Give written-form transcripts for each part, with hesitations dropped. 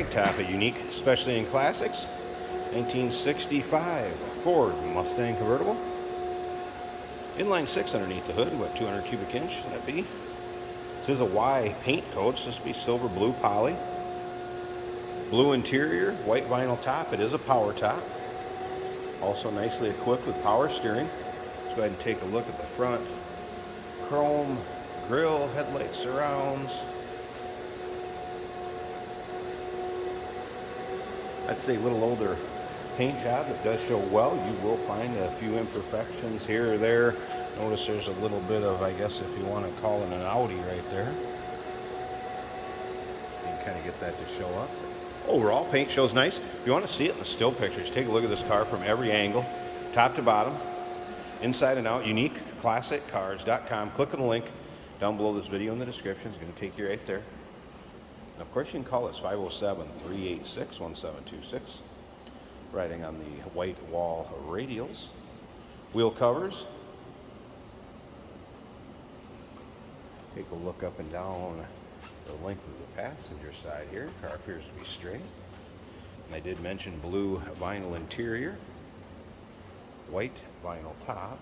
rag top, a unique, especially in classics. 1965 Ford Mustang convertible. Inline 6 underneath the hood. What, 200 cubic inch should that be? This is a Y paint code. It's supposed to be silver blue poly. Blue interior, white vinyl top. It is a power top. Also nicely equipped with power steering. Let's go ahead and take a look at the front. Chrome grille, headlight surrounds. I'd say a little older paint job that does show well. You will find a few imperfections here or there. Notice there's a little bit of, I guess if you want to call it an Audi right there. You can kind of get that to show up. Overall, paint shows nice. If you want to see it in the still pictures, take a look at this car from every angle, top to bottom, inside and out. UniqueClassicCars.com. Click on the link down below this video in the description. It's going to take you right there. And of course, you can call us 507-386-1726. Riding on the white wall radials. Wheel covers. Take a look up and down the length of the passenger side here. Car appears to be straight. And I did mention blue vinyl interior, white vinyl top.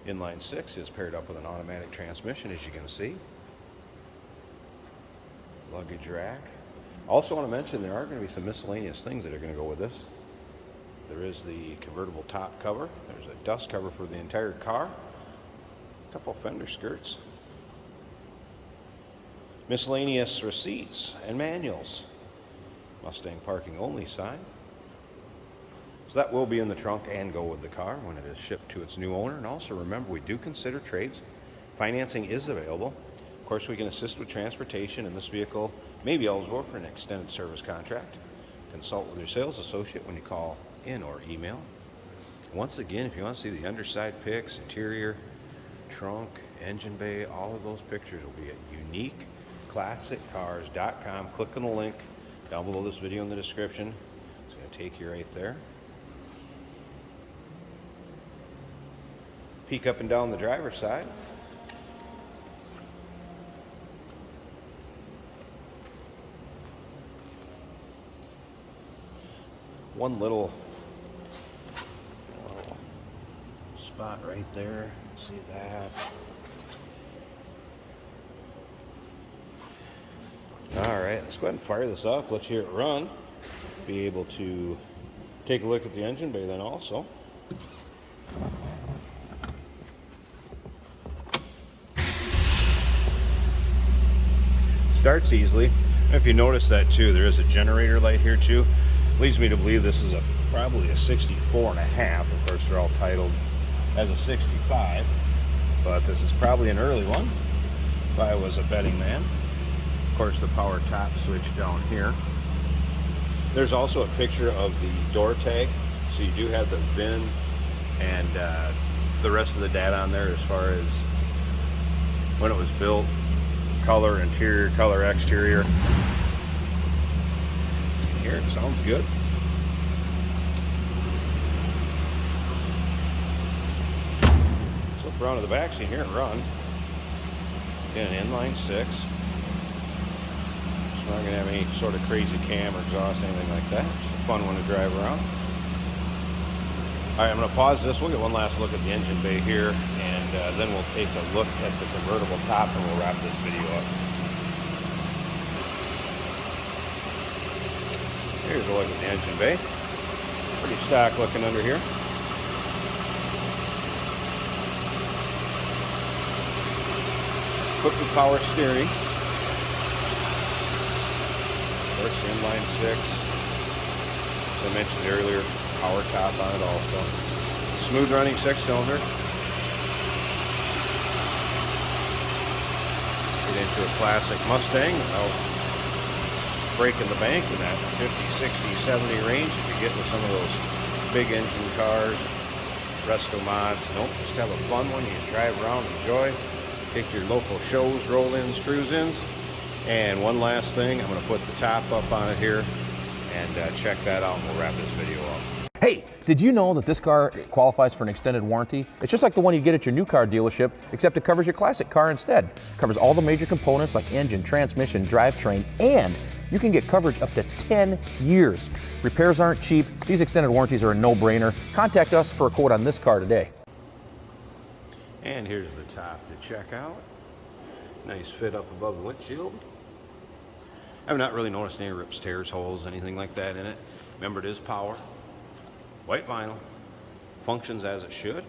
Inline 6 is paired up with an automatic transmission, as you can see. Luggage rack. Also want to mention there are going to be some miscellaneous things that are going to go with this. There is the convertible top cover. There's a dust cover for the entire car. A couple fender skirts. Miscellaneous receipts and manuals. Mustang parking only sign. So that will be in the trunk and go with the car when it is shipped to its new owner. And also remember, we do consider trades. Financing is available. Of course, we can assist with transportation, and this vehicle may be eligible for an extended service contract. Consult with your sales associate when you call in or email. Once again, if you want to see the underside pics, interior, trunk, engine bay, all of those pictures will be at UniqueClassicCars.com. Click on the link down below this video in the description. It's going to take you right there. Peek up and down the driver's side. One little spot right there. See that? All right, let's go ahead and fire this up. Let's hear it run. Be able to take a look at the engine bay then also. Starts easily. If you notice that too, there is a generator light here too. Leads me to believe this is probably a 64 and a half. Of course, they're all titled as a 65, but this is probably an early one if I was a betting man. Of course, the power top switch down here. There's also a picture of the door tag, so you do have the VIN and the rest of the data on there as far as when it was built, color interior, color exterior. Here, it sounds good. Slip around to the back seat here and run. Again, inline 6. It's not going to have any sort of crazy cam or exhaust, anything like that. It's a fun one to drive around. Alright, I'm going to pause this. We'll get one last look at the engine bay here, and then we'll take a look at the convertible top and we'll wrap this video up. Here's a look at the engine bay. Pretty stock looking under here. Equipped with power steering. Of course, inline 6. As I mentioned earlier, power top on it also. Smooth running 6-cylinder. Get into a classic Mustang without breaking the bank in that 50, 60, 70 range if you get with some of those big engine cars, resto mods. Nope, just have a fun one. You can drive around, enjoy, take your local shows, roll-ins, cruise-ins. And one last thing, I'm going to put the top up on it here and check that out and we'll wrap this video up. Hey, Did you know that this car qualifies for an extended warranty? It's just like the one you get at your new car dealership, except it covers your classic car instead. It covers all the major components like engine, transmission, drivetrain, and you can get coverage up to 10 years. Repairs aren't cheap. These extended warranties are a no-brainer. Contact us for a quote on this car today. And here's the top to check out. Nice fit up above the windshield. I've not really noticed any rips, tears, holes, anything like that in it. Remember, it is power. White vinyl. Functions as it should.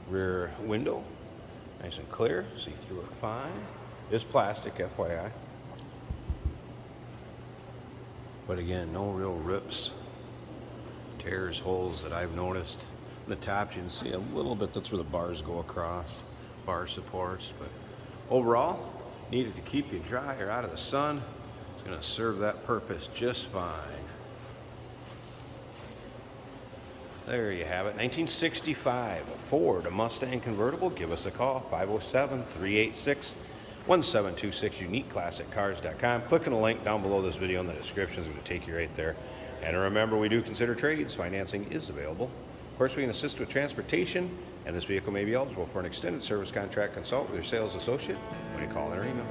Rear window. Nice and clear. See through it fine. It's plastic, FYI. But again, no real rips, tears, holes that I've noticed. The top, you can see a little bit, that's where the bars go across, bar supports, but overall, needed to keep you dry or out of the sun. It's going to serve that purpose just fine. There you have it, 1965 Ford Mustang convertible. Give us a call, 507-386-1726, uniqueclassiccars.com. Click on the link down below this video in the description. It's going to take you right there. And remember, we do consider trades. Financing is available. Of course, we can assist with transportation, and this vehicle may be eligible for an extended service contract. Consult with your sales associate when you call in or email.